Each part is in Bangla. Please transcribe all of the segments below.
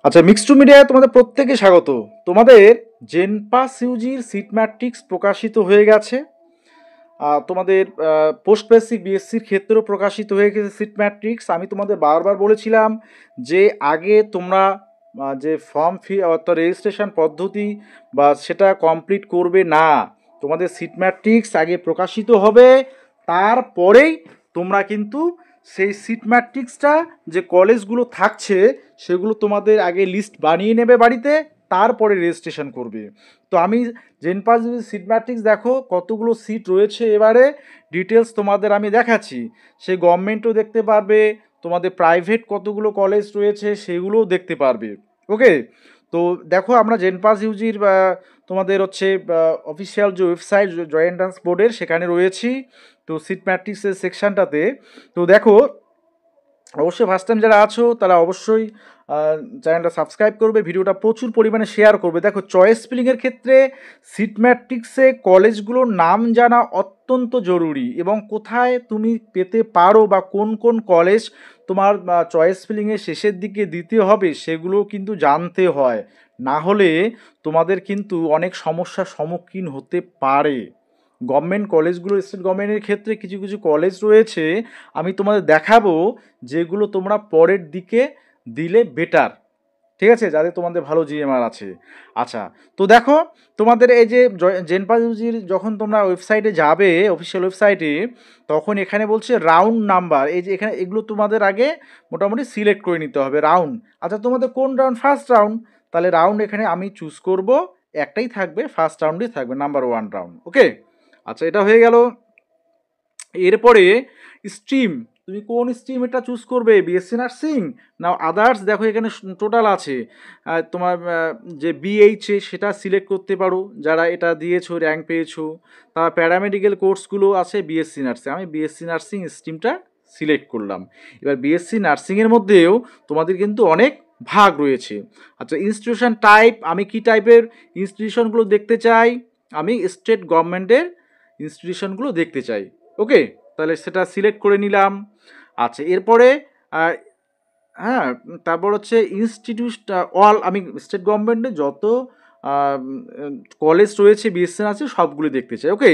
আচ্ছা, মিক্সড টু মিডিয়ায় তোমাদের প্রত্যেকে স্বাগত। তোমাদের জেনপাস ইউজির সিট ম্যাট্রিক্স প্রকাশিত হয়ে গেছে। তোমাদের পোস্ট বেসিক বিএসসির ক্ষেত্রেও প্রকাশিত হয়ে গেছে সিট ম্যাট্রিক্স। আমি তোমাদের বারবার বলেছিলাম যে আগে তোমরা যে ফর্ম ফি অর্থাৎ রেজিস্ট্রেশন পদ্ধতি বা সেটা কমপ্লিট করবে না, তোমাদের সিট ম্যাট্রিক্স আগে প্রকাশিত হবে, তারপরেই তোমরা কিন্তু সেই সিট ম্যাট্রিক্সটা যে কলেজগুলো থাকছে সেগুলো তোমাদের আগে লিস্ট বানিয়ে নেবে বাড়িতে, তারপরে রেজিস্ট্রেশন করবে। তো আমি জেনপাস সিট ম্যাট্রিক্স দেখো কতগুলো সিট রয়েছে, এবারে ডিটেলস তোমাদের আমি দেখাচ্ছি। সে গভর্নমেন্টও দেখতে পারবে, তোমাদের প্রাইভেট কতগুলো কলেজ রয়েছে সেগুলোও দেখতে পারবে। ওকে, তো দেখো আমরা জেনপাস ইউজির তোমাদের হচ্ছে অফিসিয়াল যে ওয়েবসাইট জয়েন্ট এন্ট্রান্স বোর্ডের সেখানে রয়েছি। তো সিট ম্যাট্রিক্সের সেকশানটাতে তো দেখো, অবশ্যই ফার্স্ট টাইম যারা আছো তারা অবশ্যই চ্যানেলটা সাবস্ক্রাইব করবে, ভিডিওটা প্রচুর পরিমাণে শেয়ার করবে। দেখো, চয়েস ফিলিংয়ের ক্ষেত্রে সিট ম্যাট্রিক্সে কলেজগুলোর নাম জানা অত্যন্ত জরুরি, এবং কোথায় তুমি পেতে পারো বা কোন কোন কলেজ তোমার চয়েস ফিলিংয়ের শেষের দিকে দিতে হবে সেগুলো কিন্তু জানতে হয়, না হলে তোমাদের কিন্তু অনেক সমস্যার সম্মুখীন হতে পারে। গভর্নমেন্ট কলেজগুলো, স্টেট গভর্নমেন্টের ক্ষেত্রে কিছু কিছু কলেজ রয়েছে আমি তোমাদের দেখাবো, যেগুলো তোমরা পরের দিকে দিলে বেটার, ঠিক আছে, যাতে তোমাদের ভালো জিএমআর আছে। আচ্ছা, তো দেখো তোমাদের এই যে জেনপাস ইউজির যখন তোমরা ওয়েবসাইটে যাবে, অফিসিয়াল ওয়েবসাইটে, তখন এখানে বলছে রাউন্ড নাম্বার, এই যে এখানে এগুলো তোমাদের আগে মোটামুটি সিলেক্ট করে নিতে হবে রাউন্ড। আচ্ছা, তোমাদের কোন রাউন্ড? First round. তাহলে রাউন্ড এখানে আমি চুজ করব, একটাই থাকবে, ফার্স্ট রাউন্ডই থাকবে, নাম্বার 1 রাউন্ড। ওকে, আচ্ছা, এটা হয়ে গেল। এরপরে স্ট্রিম, তুমি কোন স্ট্রিম এটা চুজ করবে, বিএসসি নার্সিং না আদার্স। দেখো এখানে টোটাল আছে, তোমার যে বিএইচএ সেটা সিলেক্ট করতে পারো যারা এটা দিয়েছো, র্যাঙ্ক পেয়েছো। তার প্যারামেডিক্যাল কোর্সগুলো আছে বিএসসি নার্সিং, আমি বিএসসি নার্সিং স্ট্রিমটা সিলেক্ট করলাম। এবার বিএসসি নার্সিংয়ের মধ্যেও তোমাদের কিন্তু অনেক ভাগ রয়েছে। আচ্ছা, ইনস্টিটিউশন টাইপ, আমি কি টাইপের ইনস্টিটিউশনগুলো দেখতে চাই? আমি স্টেট গভর্নমেন্টের ইনস্টিটিউশনগুলো দেখতে চাই। ওকে, তাহলে সেটা সিলেক্ট করে নিলাম। আচ্ছা, এরপরে হ্যাঁ, তারপর হচ্ছে ইনস্টিটিউট অল, আমি স্টেট গভর্নমেন্টের যত কলেজ রয়েছে বিএসসি আছে সবগুলো দেখতে চাই। ওকে,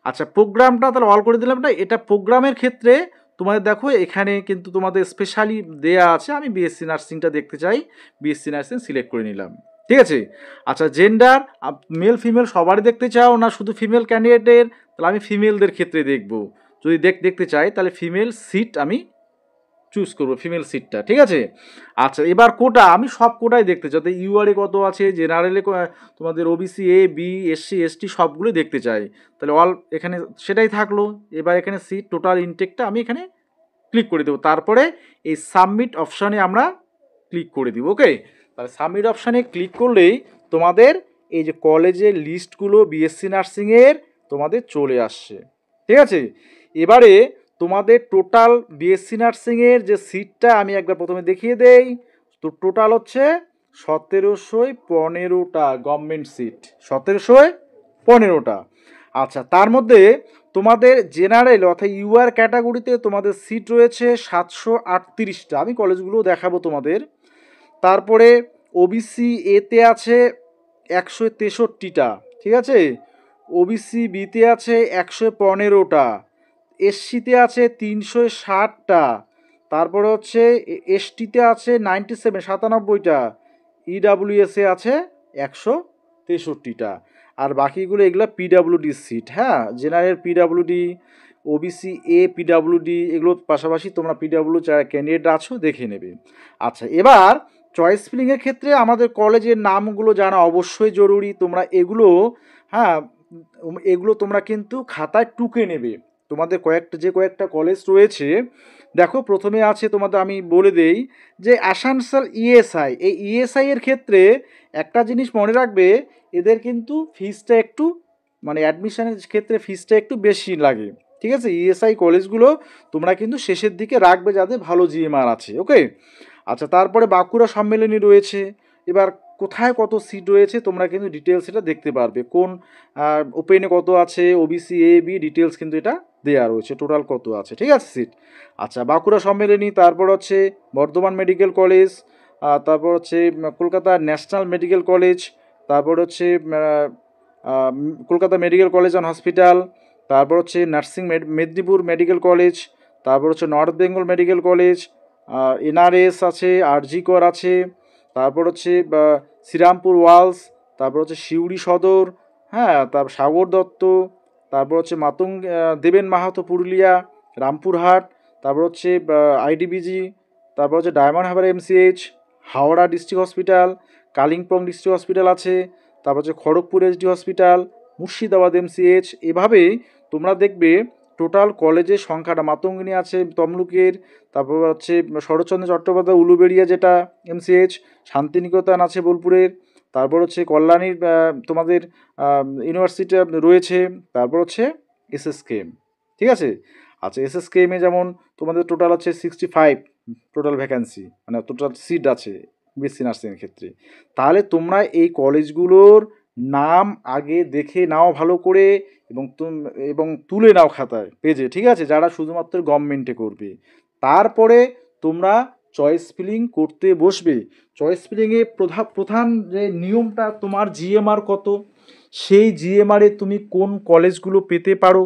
আচ্ছা, প্রোগ্রামটা তাহলে অল করে দিলাম না। এটা প্রোগ্রামের ক্ষেত্রে তোমাদের দেখো এখানে কিন্তু তোমাদের স্পেশালি দেয়া আছে, আমি বিএসসি নার্সিংটা দেখতে চাই, বিএসসি নার্সিং সিলেক্ট করে নিলাম। ঠিক আছে। আচ্ছা, জেন্ডার, মেল ফিমেল সবারই দেখতে চাও না শুধু ফিমেল ক্যান্ডিডেটের? তাহলে আমি ফিমেলদের ক্ষেত্রে দেখব, যদি দেখতে চাই তাহলে ফিমেল সিট আমি চুজ করবো, ফিমেল সিটটা। ঠিক আছে। আচ্ছা, এবার কোটা, আমি সব কোটাই দেখতে চাই, ইউআরএ কত আছে, জেনারেলে তোমাদের OBC A B SC ST সবগুলোই দেখতে চাই। তাহলে অল এখানে সেটাই থাকলো। এবার এখানে সিট টোটাল ইনটেকটা আমি এখানে ক্লিক করে দেবো, তারপরে এই সাবমিট অপশানে আমরা ক্লিক করে দিব। ওকে, তাহলে সাবমিট অপশানে ক্লিক করলেই তোমাদের এই যে কলেজের লিস্টগুলো বিএসসি নার্সিংয়ের তোমাদের চলে আসছে। ঠিক আছে। এবারে তোমাদের টোটাল বিএসসি নার্সিংয়ের যে সিটটা আমি একবার প্রথমে দেখিয়ে দেই। তো টোটাল হচ্ছে 1715টা গভর্নমেন্ট সিট, 1715টা। আচ্ছা, তার মধ্যে তোমাদের জেনারেল অর্থাৎ ইউআর ক্যাটাগরিতে তোমাদের সিট রয়েছে 738টা, আমি কলেজগুলো দেখাবো তোমাদের। তারপরে ওবিসি এতে আছে 163টা, ঠিক আছে। ওবিসি বিতে আছে 115টা, এসসিতে আছে 360টা, তারপরে হচ্ছে এসটিতে আছে 97টা, ইডাব্লিউএসে আছে 163টা, আর বাকিগুলো এগুলো পিডাব্লিউডি সিট। হ্যাঁ, general PWD, OBC A PWD, এগুলোর পাশাপাশি তোমরা পিডাব্লিউ যারা ক্যান্ডিডেট আছো দেখে নেবে। আচ্ছা, এবার চয়েস ফিলিংয়ের ক্ষেত্রে আমাদের কলেজের নামগুলো জানা অবশ্যই জরুরি। তোমরা এগুলো, হ্যাঁ, এগুলো তোমরা কিন্তু খাতায় টুকে নেবে। তোমাদের কয়েকটা কলেজ রয়েছে, দেখো প্রথমে আছে তোমাদের, আমি বলে দেই যে আসানসোল ইএসআই। এই ইএসআই এর ক্ষেত্রে একটা জিনিস মনে রাখবে, এদের কিন্তু ফিসটা একটু, মানে অ্যাডমিশনের ক্ষেত্রে ফিসটা একটু বেশি লাগে। ঠিক আছে, ইএসআই কলেজগুলো তোমরা কিন্তু শেষের দিকে রাখবে যাদের ভালো জিএমআর আছে। ওকে, আচ্ছা, তারপরে বাঁকুড়া সম্মেলনী রয়েছে। এবার কোথায় কত সিট রয়েছে তোমরা কিন্তু ডিটেলস এটা দেখতে পারবে, কোন ওপেনে কত আছে, ওবিসি এ বি ডিটেলস কিন্তু এটা দেওয়া রয়েছে, টোটাল কত আছে। ঠিক আছে, সিট। আচ্ছা, বাঁকুড়া সম্মেলনী, তারপর হচ্ছে বর্ধমান মেডিকেল কলেজ, তারপর হচ্ছে কলকাতা ন্যাশনাল মেডিকেল কলেজ, তারপর হচ্ছে Kolkata medical college and hospital, তারপর হচ্ছে নার্সিং মেদিনীপুর মেডিকেল কলেজ, তারপর হচ্ছে north Bengal medical college, NRS আছে, আরজি কর আছে, তারপর হচ্ছে শ্রীরামপুর ওয়ালস, তারপর হচ্ছে সিউড়ি সদর, হ্যাঁ, তারপর সাগর দত্ত, তারপর হচ্ছে দেবেন মাহাতো পুরুলিয়া, রামপুরহাট, তারপর হচ্ছে আইডিবিজি, তারপর হচ্ছে diamond Harbour MCh, Howrah district hospital, Kalimpong district hospital আছে, তারপর হচ্ছে Kharagpur SD hospital, Murshidabad MCh. এভাবেই তোমরা দেখবে টোটাল কলেজের সংখ্যাটা, মাতঙ্গিনী আছে তমলুকের, তারপর হচ্ছে শরৎচন্দ্র চট্টোপাধ্যায় উলুবেড়িয়া যেটা এমসিএইচ, শান্তিনিকেতন আছে বোলপুরের, তারপর হচ্ছে কল্যাণীর তোমাদের ইউনিভার্সিটি রয়েছে, তারপর হচ্ছে এসএসকেএম। ঠিক আছে, আচ্ছা এসএসকেএমে যেমন তোমাদের টোটাল হচ্ছে 65 টোটাল ভ্যাকান্সি, মানে টোটাল সিট আছে বিএসসি নার্সিংয়ের ক্ষেত্রে। তাহলে তোমরা এই কলেজগুলোর নাম আগে দেখে নাও ভালো করে, এবং তুলে নাও খাতায় পেজে, ঠিক আছে, যারা শুধুমাত্র গভর্নমেন্টে করবে। তারপরে তোমরা চয়েস ফিলিং করতে বসবে। চয়েস ফিলিংয়ে প্রধান যে নিয়মটা, তোমার জিএমআর কত, সেই জিএমআরে তুমি কোন কলেজগুলো পেতে পারো।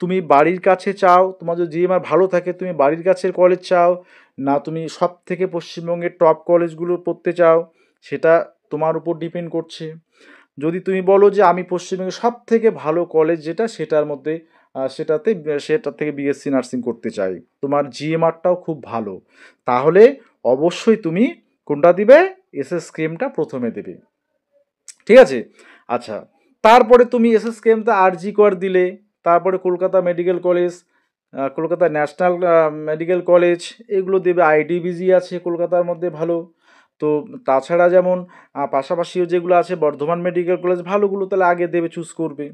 তুমি বাড়ির কাছে চাও, তোমার যদি জিএমআর ভালো থাকে তুমি বাড়ির কাছের কলেজ চাও, না তুমি সব থেকে পশ্চিমবঙ্গের টপ কলেজগুলো পড়তে চাও, সেটা তোমার উপর ডিপেন্ড করছে। যদি তুমি বলো যে আমি পশ্চিমবঙ্গের সব থেকে ভালো কলেজ যেটা, সেটার মধ্যে সেটার থেকে বিএসসি নার্সিং করতে চাই, তোমার জিএমআরটাও খুব ভালো, তাহলে অবশ্যই তুমি কোনটা দিবে, এসএসকেএমটা প্রথমে দেবে। ঠিক আছে, আচ্ছা, তারপরে তুমি এসএসকেএমতে আরজি কর দিলে, তারপরে Kolkata medical college, Kolkata national medical college, এগুলো দেবে। আইডিবিজি আছে কলকাতার মধ্যে ভালো। তো তাছাড়া যেমন পাশাপাশিও যেগুলো আছে বর্ধমান মেডিকেল কলেজ, ভালোগুলো তাহলে আগে দেবে, চুজ করবে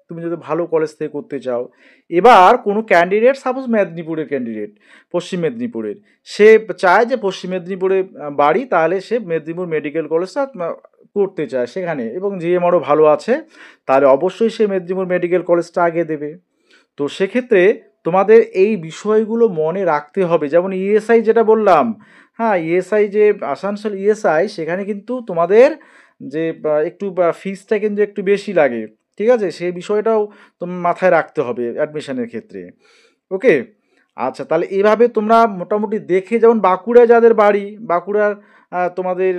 তুমি যদি ভালো কলেজ থেকে করতে চাও। এবার কোনো ক্যান্ডিডেট, সাপোজ মেদিনীপুরের ক্যান্ডিডেট, পশ্চিম মেদিনীপুরের, সে চায় যে পশ্চিম মেদিনীপুরে বাড়ি, তাহলে সে মেদিনীপুর মেডিকেল কলেজটা করতে চায় সেখানে, এবং জিএমআরও ভালো আছে, তাহলে অবশ্যই সে মেদিনীপুর মেডিকেল কলেজটা আগে দেবে। তো সেক্ষেত্রে তোমাদের এই বিষয়গুলো মনে রাখতে হবে। যেমন ইএসআই যেটা বললাম, হ্যাঁ, ইএসআই যে আসানসোল ইএসআই, সেখানে কিন্তু তোমাদের যে একটু ফিসটা কিন্তু একটু বেশি লাগে, ঠিক আছে, সেই বিষয়টাও তোমার মাথায় রাখতে হবে অ্যাডমিশনের ক্ষেত্রে। ওকে, আচ্ছা, তাহলে এইভাবে তোমরা মোটামুটি দেখে, যেমন বাঁকুড়ায় যাদের বাড়ি, বাঁকুড়ার তোমাদের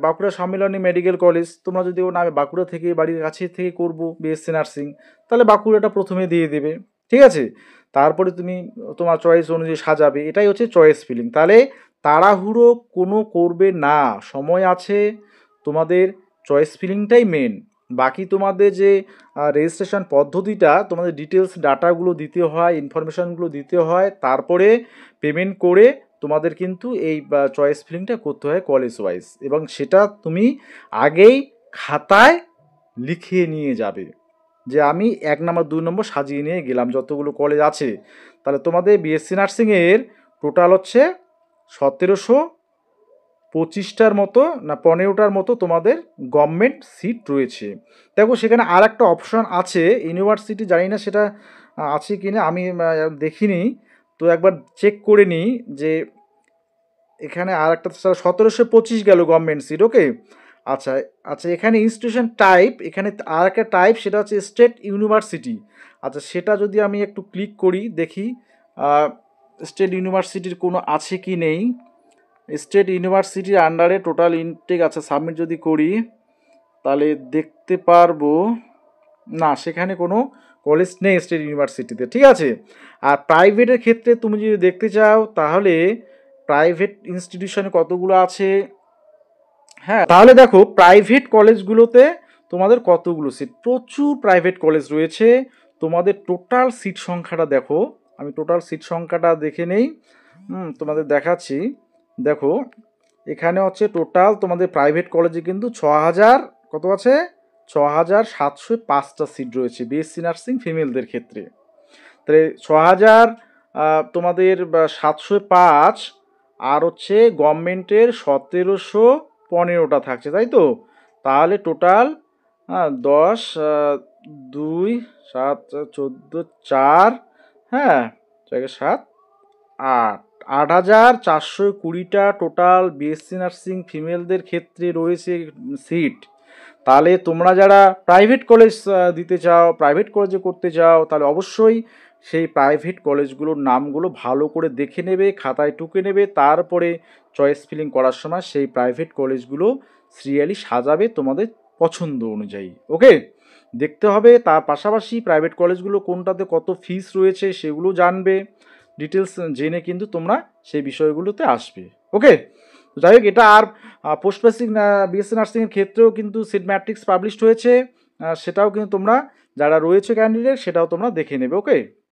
বাঁকুড়া সম্মিলনী মেডিকেল কলেজ, তোমরা যদি নামে বাঁকুড়া থেকে, বাড়ির কাছে থেকে করবো বিএসসি নার্সিং, তাহলে বাঁকুড়াটা প্রথমে দিয়ে দেবে। ঠিক আছে, তারপরে তুমি তোমার চয়েস অনুযায়ী সাজাবে, এটাই হচ্ছে চয়েস ফিলিং। তাহলে তাড়াহুড়ো কোনো করবে না, সময় আছে, তোমাদের চয়েস ফিলিংটাই মেন। বাকি তোমাদের যে রেজিস্ট্রেশন পদ্ধতিটা, তোমাদের ডিটেলস ডাটাগুলো দিতে হয়, ইনফরমেশানগুলো দিতে হয়, তারপরে পেমেন্ট করে তোমাদের কিন্তু এই চয়েস ফিলিংটা করতে হয় কলেজ ওয়াইজ, এবং সেটা তুমি আগেই খাতায় লিখিয়ে নিয়ে যাবে যে আমি 1 নম্বর 2 নম্বর সাজিয়ে নিয়ে গেলাম যতগুলো কলেজ আছে। তাহলে তোমাদের বিএসসি নার্সিংয়ের টোটাল হচ্ছে 1725টার মতো, না 15টার মতো তোমাদের গভর্নমেন্ট সিট রয়েছে। দেখো সেখানে আর একটা অপশান আছে ইউনিভার্সিটি, জানি না সেটা আছে কি না, আমি দেখিনি, তো একবার চেক করে নিই যে এখানে আর একটা 1725 গেল গভর্নমেন্ট সিট। ওকে, আচ্ছা আচ্ছা, এখানে ইনস্টিটিউশন টাইপ, এখানে আর একটা টাইপ, সেটা হচ্ছে স্টেট ইউনিভার্সিটি। আচ্ছা, সেটা যদি আমি একটু ক্লিক করি, দেখি স্টেট ইউনিভার্সিটির কোনো আছে কি নেই। স্টেট ইউনিভার্সিটির আন্ডারে টোটাল ইনটেক আছে, সাবমিট যদি করি তাহলে দেখতে পারবো, না সেখানে কোনো কলেজ নেই স্টেট ইউনিভার্সিটিতে। ঠিক আছে, আর প্রাইভেটের ক্ষেত্রে তুমি যদি দেখতে চাও, তাহলে প্রাইভেট ইনস্টিটিউশনে কতগুলো আছে, হ্যাঁ, তাহলে দেখো প্রাইভেট কলেজগুলোতে তোমাদের কতগুলো সিট, প্রচুর প্রাইভেট কলেজ রয়েছে। তোমাদের টোটাল সিট সংখ্যাটা দেখো, আমি টোটাল সিট সংখ্যাটা দেখে নেই, তোমাদের দেখাচ্ছি। দেখো এখানে হচ্ছে টোটাল তোমাদের প্রাইভেট কলেজে কিন্তু 6000 কত আছে, 6705টা সিট রয়েছে বিএসসি নার্সিং ফিমেলদের ক্ষেত্রে। তাহলে 6000 তোমাদের 705, আর হচ্ছে গভর্নমেন্টের 1715টা থাকছে, তাই তো। তাহলে টোটাল 10 2 7 14 4, হ্যাঁ, 7 8 8,420টা টোটাল বিএসসি নার্সিং ফিমেলদের ক্ষেত্রে রয়েছে সিট। তাহলে তোমরা যারা প্রাইভেট কলেজ দিতে চাও, প্রাইভেট কলেজে করতে চাও, তাহলে অবশ্যই সেই প্রাইভেট কলেজগুলোর নামগুলো ভালো করে দেখে নেবে, খাতায় টুকে নেবে, তারপরে চয়েস ফিলিং করার সময় সেই প্রাইভেট কলেজগুলো সিরিয়ালি সাজাবে তোমাদের পছন্দ অনুযায়ী। ওকে, দেখতে হবে। তার পাশাপাশি প্রাইভেট কলেজগুলো কোনটাতে কত ফিস রয়েছে সেগুলো জানবে, ডিটেলস জেনে কিন্তু তোমরা সেই বিষয়গুলোতে আসবে। ওকে, যাই হোক, এটা আর পোস্ট বেসিক বিএসসি নার্সিংয়ের ক্ষেত্রেও কিন্তু সিট ম্যাট্রিক্স পাবলিশড হয়েছে, সেটাও কিন্তু তোমরা যারা রয়েছে ক্যান্ডিডেট সেটাও তোমরা দেখে নেবে। ওকে।